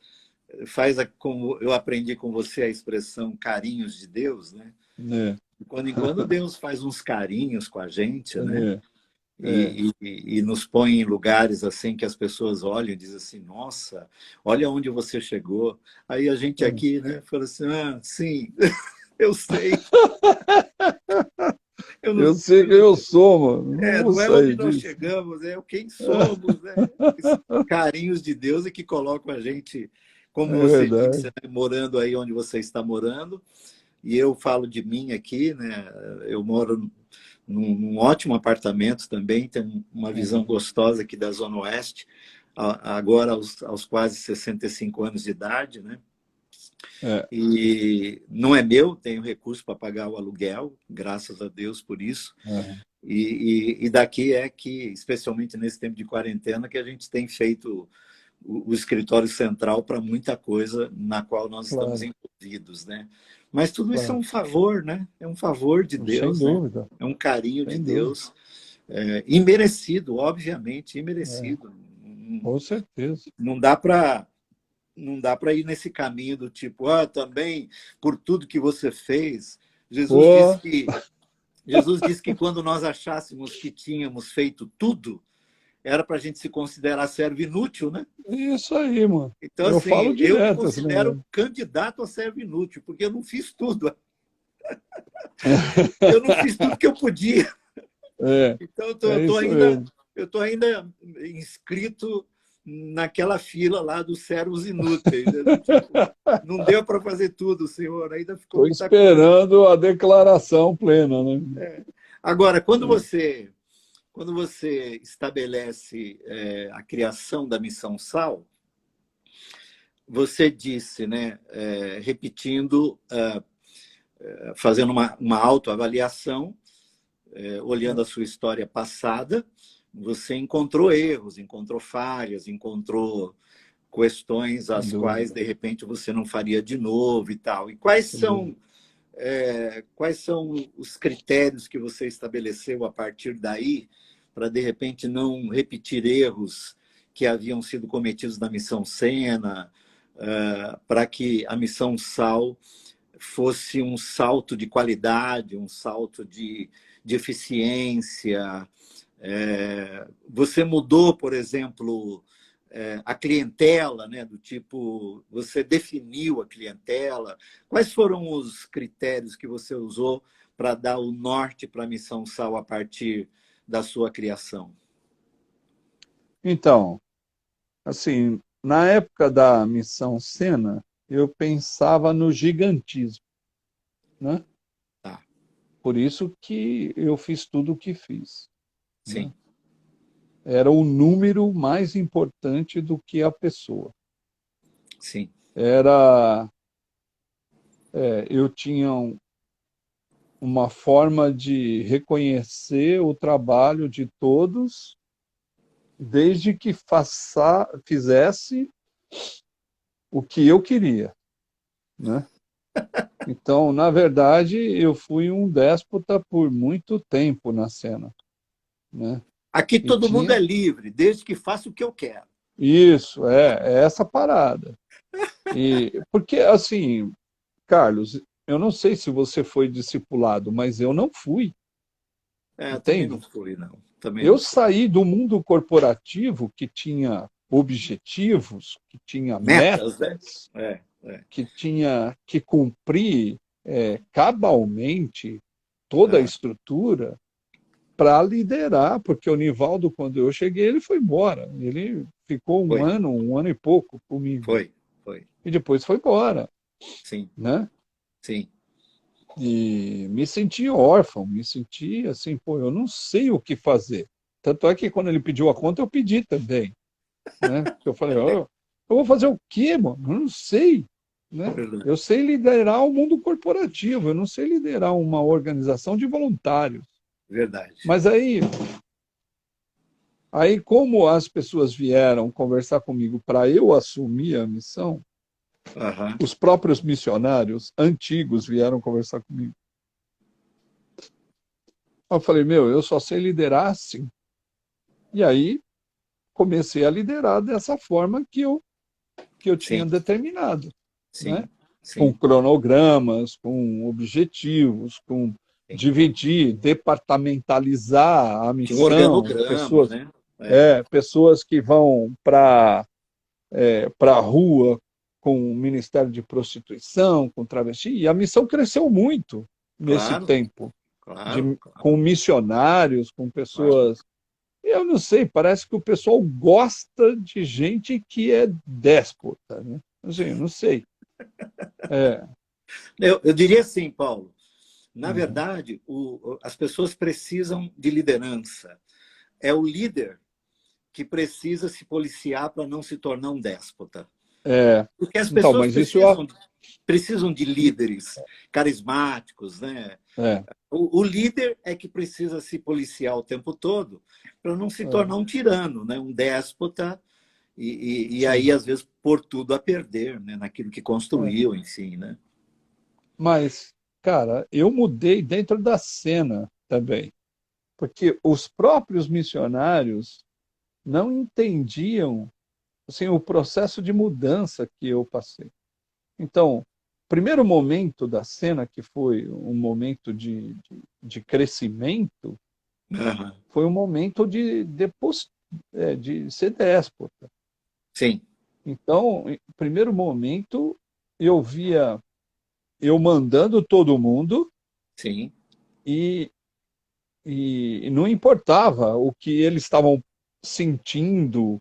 como eu aprendi com você a expressão carinhos de Deus, né? É, De quando em quando Deus faz uns carinhos com a gente, né? é, é, E nos põe em lugares assim que as pessoas olham e dizem assim, nossa, olha onde você chegou. Aí a gente é. aqui, né, fala assim, ah, sim, eu sei. Eu Eu não, sei quem eu sou, mano. Não vou não é onde sair nós disso. chegamos, é o quem somos, né? Esses carinhos de Deus e que colocam a gente, como É você disse, verdade. né, morando aí onde você está morando. E eu falo de mim aqui, né? Eu moro num ótimo apartamento também, tem uma visão Uhum. gostosa aqui da Zona Oeste, agora aos quase 65 anos de idade, né? É, E não é meu, tenho recurso para pagar o aluguel, graças a Deus por isso. é, E daqui é que, especialmente nesse tempo de quarentena, que a gente tem feito o escritório central para muita coisa na qual nós estamos claro, envolvidos, né? Mas tudo isso é claro. um favor, né? É um favor de Sem Deus, né? dúvida, É um carinho de sem dúvida. Deus, imerecido, obviamente, É, imerecido. com certeza. Não dá para não dá para ir nesse caminho do tipo, também por tudo que você fez. Jesus disse Pô, que Jesus disse que quando nós achássemos que tínhamos feito tudo, era para a gente se considerar servo inútil, né? isso aí, mano. Então, Eu falo assim, eu me direto esse considero negócio. candidato a servo inútil, porque eu não fiz tudo. Eu não fiz tudo que eu podia. É, Então, é isso mesmo. eu tô ainda inscrito naquela fila lá dos servos inúteis. Né? Tipo, não deu para fazer tudo, senhor. Ainda ficou Estou muita coisa. esperando a declaração plena, né? Agora, quando você estabelece a criação da Missão Sal, você disse, né, repetindo, fazendo uma autoavaliação, olhando a sua história passada, você encontrou erros, encontrou falhas, encontrou questões Sem as quais, dúvida. de repente, você não faria de novo e tal. E Sem dúvida. quais são os critérios que você estabeleceu a partir daí para, de repente, não repetir erros que haviam sido cometidos na Missão Sena, para que a Missão Sal fosse um salto de qualidade, um salto de eficiência? Você mudou, por exemplo, a clientela, né? Do tipo, você definiu a clientela. Quais foram os critérios que você usou para dar o norte para a Missão Sal a partir da sua criação? Então, assim, na época da Missão Sena, eu pensava no gigantismo, né? Tá, Por isso que eu fiz tudo o que fiz, né? sim, Era o número mais importante do que a pessoa. sim, Era, eu tinha uma forma de reconhecer o trabalho de todos, desde que fizesse o que eu queria, né? Então, na verdade, eu fui um déspota por muito tempo na cena, né? aqui E todo mundo é tinha livre, desde que faça o que eu quero. isso, é essa parada. E porque assim, Carlos, eu não sei se você foi discipulado, mas eu não fui, Também não entende? fui, não. Também Eu não fui. saí do mundo corporativo que tinha objetivos, que tinha Metas, né? metas, É, é, que tinha que cumprir cabalmente toda a é. estrutura para liderar, porque o Nivaldo, quando eu cheguei, ele foi embora. Ele ficou Foi, um ano e pouco comigo. foi. E depois foi embora, Sim, né? sim. E me senti órfão, me senti assim, pô, eu não sei o que fazer. Tanto é que quando ele pediu a conta, eu pedi também, né? Eu falei, ó, eu vou fazer o quê, mano? Eu não sei, né? Verdade. Eu sei liderar o mundo corporativo, eu não sei liderar uma organização de voluntários. Verdade. Mas aí como as pessoas vieram conversar comigo para eu assumir a missão, Aham. os próprios missionários antigos vieram conversar comigo. Eu falei, meu, eu só sei liderar assim. E aí comecei a liderar dessa forma que eu tinha Sim, determinado, né? sim, Com sim, cronogramas, com objetivos, com sim. dividir, departamentalizar a Tinha um missão, organograma, pessoas, né? É, pessoas que vão para a rua com o Ministério de Prostituição, com travesti, e a missão cresceu muito nesse claro, tempo, claro, com claro, missionários, com claro. pessoas. Eu não sei, parece que o pessoal gosta de gente que é déspota, né? Assim, eu não sei. É, Eu diria assim, Paulo, na uhum. verdade, as pessoas precisam de liderança. É o líder que precisa se policiar para não se tornar um déspota. É, Porque as então, pessoas mas isso precisam. precisam de líderes carismáticos, né? É, O líder é que precisa se policiar o tempo todo para não se tornar um tirano, né? Um déspota, e aí, sim. às vezes, pôr tudo a perder, né? Naquilo que É. construiu, enfim, né? Mas, cara, eu mudei dentro da cena também, porque os próprios missionários não entendiam assim, o processo de mudança que eu passei. Então, primeiro momento da cena, que foi um momento de crescimento, Aham. foi um momento de ser déspota. Sim, Então, em primeiro momento, eu via eu mandando todo mundo sim. e, e não importava o que eles estavam sentindo,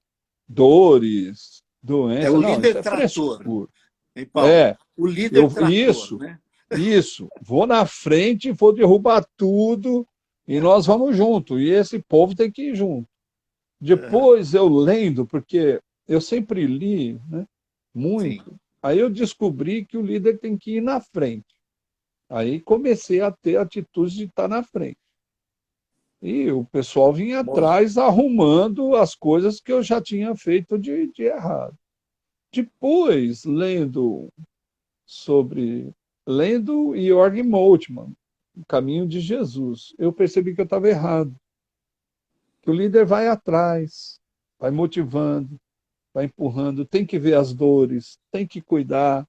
dores, É doença, o não, isso líder é trator, frescura. hein, Paulo? É, O líder trator, isso, né? vou na frente, vou derrubar tudo e nós vamos junto. E esse povo tem que ir junto. Aham. Depois eu lendo, porque eu sempre li, né, Sim. muito, aí eu descobri que o líder tem que ir na frente. Aí comecei a ter atitude de estar na frente. E o pessoal vinha Bom, atrás arrumando as coisas que eu já tinha feito de errado. Depois, lendo Georg Moltmann, O Caminho de Jesus, eu percebi que eu estava errado. Que o líder vai atrás, vai motivando, vai empurrando, tem que ver as dores, tem que cuidar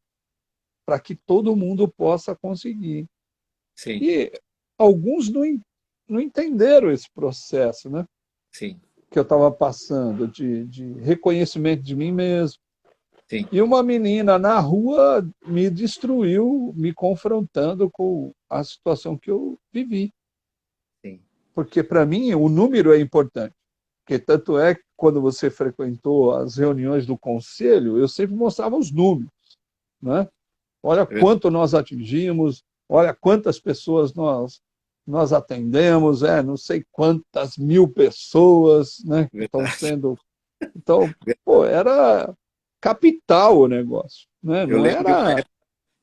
para que todo mundo possa conseguir. sim, E alguns não entenderam esse processo, né? sim, Que eu estava passando de reconhecimento de mim mesmo. sim, E uma menina na rua me destruiu, me confrontando com a situação que eu vivi. sim. Porque, para mim, o número é importante. Porque tanto é que, quando você frequentou as reuniões do conselho, eu sempre mostrava os números. Né? Olha É quanto nós atingimos, olha quantas pessoas nós atendemos, não sei quantas mil pessoas, né, que estão verdade. sendo. Então, pô, era capital o negócio, né? Eu Não lembro de uma era. época,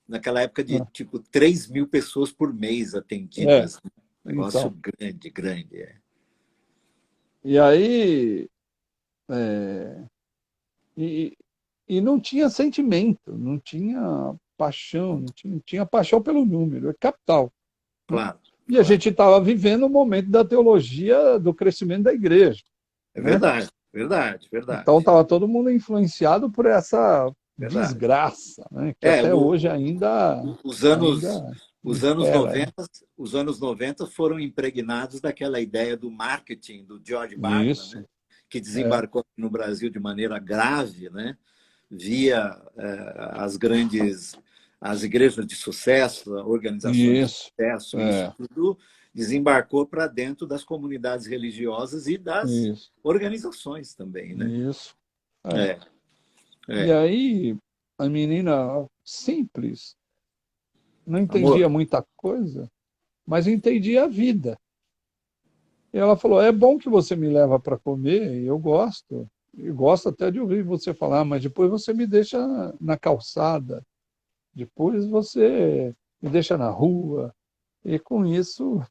naquela época de tipo 3.000 pessoas por mês É, atendidas, né? Negócio então. grande, grande. É. E aí. é, e, e não tinha sentimento, não tinha paixão, não tinha paixão pelo número, é capital. Né? Claro, E a claro. gente estava vivendo o momento da teologia do crescimento da igreja. É Né? verdade, verdade, Então verdade, estava todo mundo influenciado por essa verdade. desgraça, né? Que É, até hoje ainda, os anos, ainda os anos impera. 90, os anos 90 foram impregnados daquela ideia do marketing do George Barna, né? Isso, Que é, desembarcou no Brasil de maneira grave, né? Via as grandes, as igrejas de sucesso, organizações de isso, sucesso, isso é, tudo desembarcou para dentro das comunidades religiosas e das isso, organizações também, né? isso. É. É, E é. aí, a menina simples, não Amor, entendia muita coisa, mas entendia a vida. E ela falou: é bom que você me leva para comer, e eu gosto. E gosto até de ouvir você falar, mas depois você me deixa na calçada, depois você me deixa na rua. E com isso,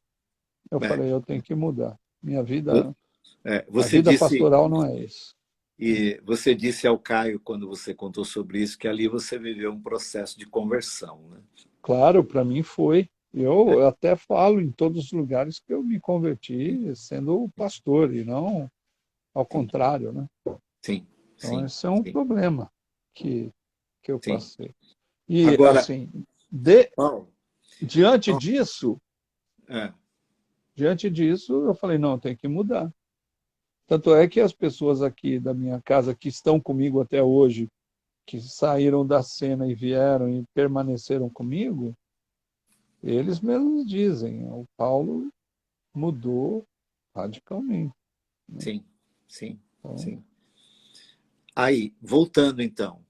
eu é, falei: eu tenho que mudar. Minha vida, a você vida disse pastoral não é isso. e você disse ao Caio quando você contou sobre isso que ali você viveu um processo de conversão, né? Claro, para mim foi. Eu até falo em todos os lugares que eu me converti sendo pastor e não ao Sim, contrário, né? sim, Então, sim, esse é um sim, problema que, que eu sim. passei. E, Agora, assim, Paulo, diante Paulo, disso, é, diante disso, eu falei: não, tem que mudar. Tanto é que as pessoas aqui da minha casa que estão comigo até hoje, que saíram da cena e vieram e permaneceram comigo, eles mesmos dizem: o Paulo mudou radicalmente. Né? sim, sim, Então, sim. Aí, voltando então,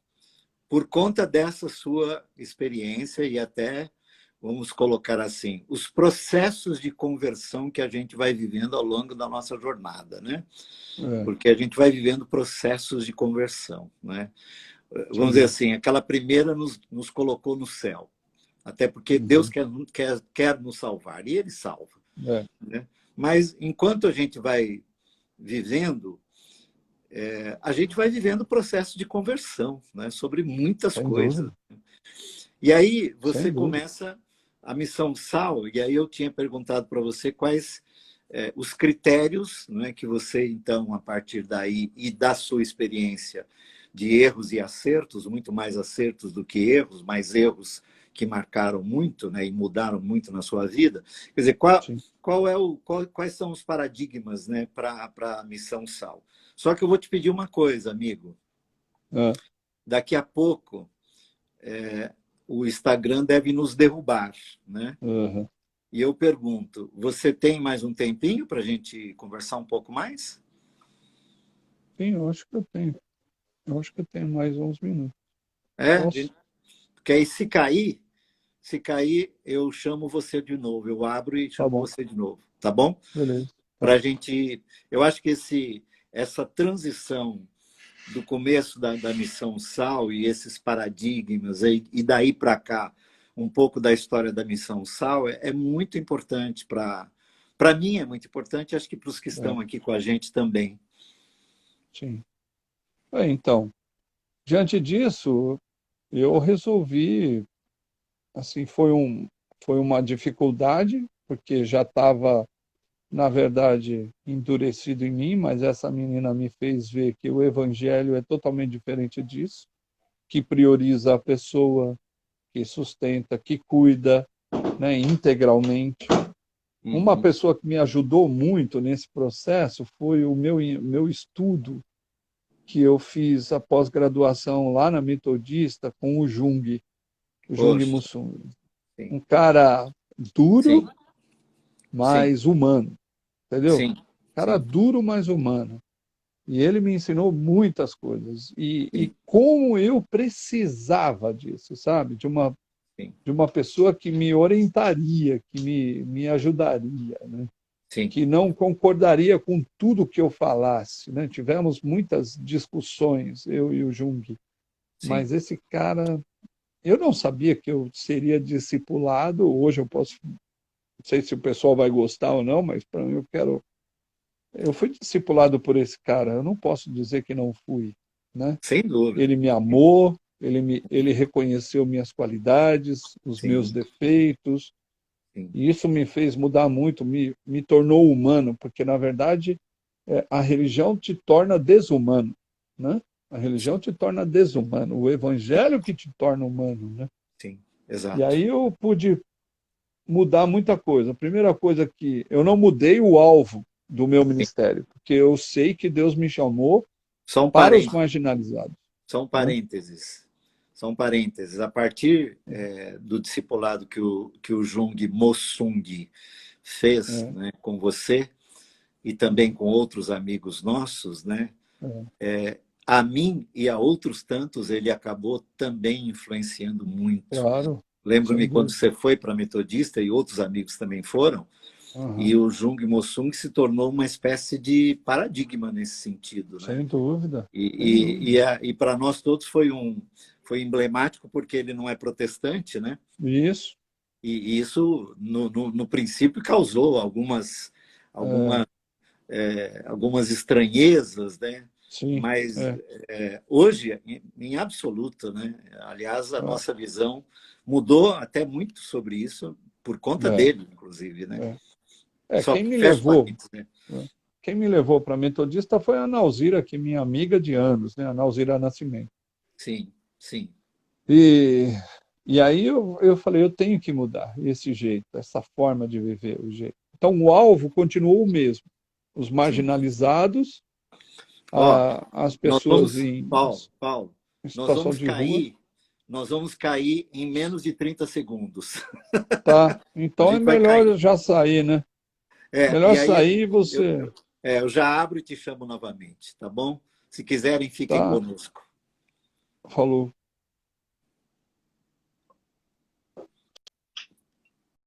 por conta dessa sua experiência e até, vamos colocar assim, os processos de conversão que a gente vai vivendo ao longo da nossa jornada, né? é, Porque a gente vai vivendo processos de conversão, né? vamos dizer Sim. assim, aquela primeira nos colocou no céu. Até porque Deus Uhum. quer nos salvar, e Ele salva. É, Né? Mas enquanto a gente vai vivendo, a gente vai vivendo o processo de conversão, né? Sobre muitas sem coisas. dúvida, E aí sem você dúvida. começa a missão Sal, e aí eu tinha perguntado para você quais os critérios, né, que você, então, a partir daí e da sua experiência de erros e acertos, muito mais acertos do que erros, mais erros que marcaram muito, né, e mudaram muito na sua vida. Quer dizer, Sim. quais são os paradigmas, né, para a missão Sal? Só que eu vou te pedir uma coisa, amigo. Ah, Daqui a pouco, o Instagram deve nos derrubar, né? aham. E eu pergunto, você tem mais um tempinho para a gente conversar um pouco mais? Sim, eu acho que eu tenho. Eu acho que eu tenho mais uns minutos. Posso? Porque aí se cair, eu chamo você de novo. Eu abro e Tá chamo bom, você de novo, tá bom? beleza. Para Tá. a gente. Eu acho que essa transição do começo da missão Sal e esses paradigmas, e daí para cá, um pouco da história da missão Sal, é muito importante para mim, é muito importante, acho que para os que É, estão aqui com a gente também. sim. Então, diante disso, eu resolvi, assim, foi uma dificuldade, porque já estava, na verdade, endurecido em mim, mas essa menina me fez ver que o evangelho é totalmente diferente disso, que prioriza a pessoa, que sustenta, que cuida, né, integralmente. Uma Uhum. pessoa que me ajudou muito nesse processo foi o meu estudo que eu fiz a pós-graduação lá na Metodista com o Jung Poxa, Mussum. sim, Um cara duro, sim, sim, mas humano, entendeu? sim, Cara sim, duro, mas humano. E ele me ensinou muitas coisas. E sim, como eu precisava disso, sabe? sim, De uma pessoa que me orientaria, que me ajudaria, né? sim, Que não concordaria com tudo que eu falasse, né? Tivemos muitas discussões, eu e o Jung, sim, mas esse cara, eu não sabia que eu seria discipulado. Hoje eu posso, não sei se o pessoal vai gostar ou não, mas para mim eu fui discipulado por esse cara. Eu não posso dizer que não fui, né? sem dúvida. Ele me amou, ele reconheceu minhas qualidades, os meus Sim, defeitos, sim, e isso me fez mudar muito, me tornou humano, porque na verdade a religião te torna desumano, né? A religião sim, te torna desumano, o evangelho que te torna humano, né? sim, E exato. aí eu pude mudar muita coisa. A primeira coisa que eu não mudei o alvo do meu Sim. ministério, porque eu sei que Deus me chamou Só um para os parênteses. marginalizados, São né? parênteses. São parênteses. A partir do discipulado que o Jung Mossung fez, É, né, com você e também uhum, com outros amigos nossos, né, é, a mim e a outros tantos ele acabou também influenciando muito. claro, sem Lembro-me quando dúvida. você foi para a Metodista e outros amigos também foram, Uhum, e o Jung Mossung se tornou uma espécie de paradigma nesse sentido, né? sem dúvida, sem E, dúvida. e, e para nós todos foi emblemático porque ele não é protestante, né? Isso, E isso, no princípio, causou é, alguma, algumas estranhezas, né? sim, Mas é, hoje, em absoluto, né? Aliás, a é, nossa visão mudou até muito sobre isso por conta é, dele, inclusive, né? é. Só Quem me fecha levou, parênteses, né? né? Quem me levou para a Metodista foi a Nauzira, que é minha amiga de anos, né? A Nauzira Nascimento. Sim, sim, E, e aí eu falei, eu tenho que mudar esse jeito, essa forma de viver, o jeito. Então o alvo continuou o mesmo. Os sim. marginalizados, Ó, as nós pessoas vamos, Paulo, em nós situação vamos de rua. cair em menos de 30 segundos. Tá, A então é gente vai melhor cair. já sair, né? Melhor E aí sair e eu, você. eu já abro e te chamo novamente, tá bom? Se quiserem, fiquem Tá, conosco. falou.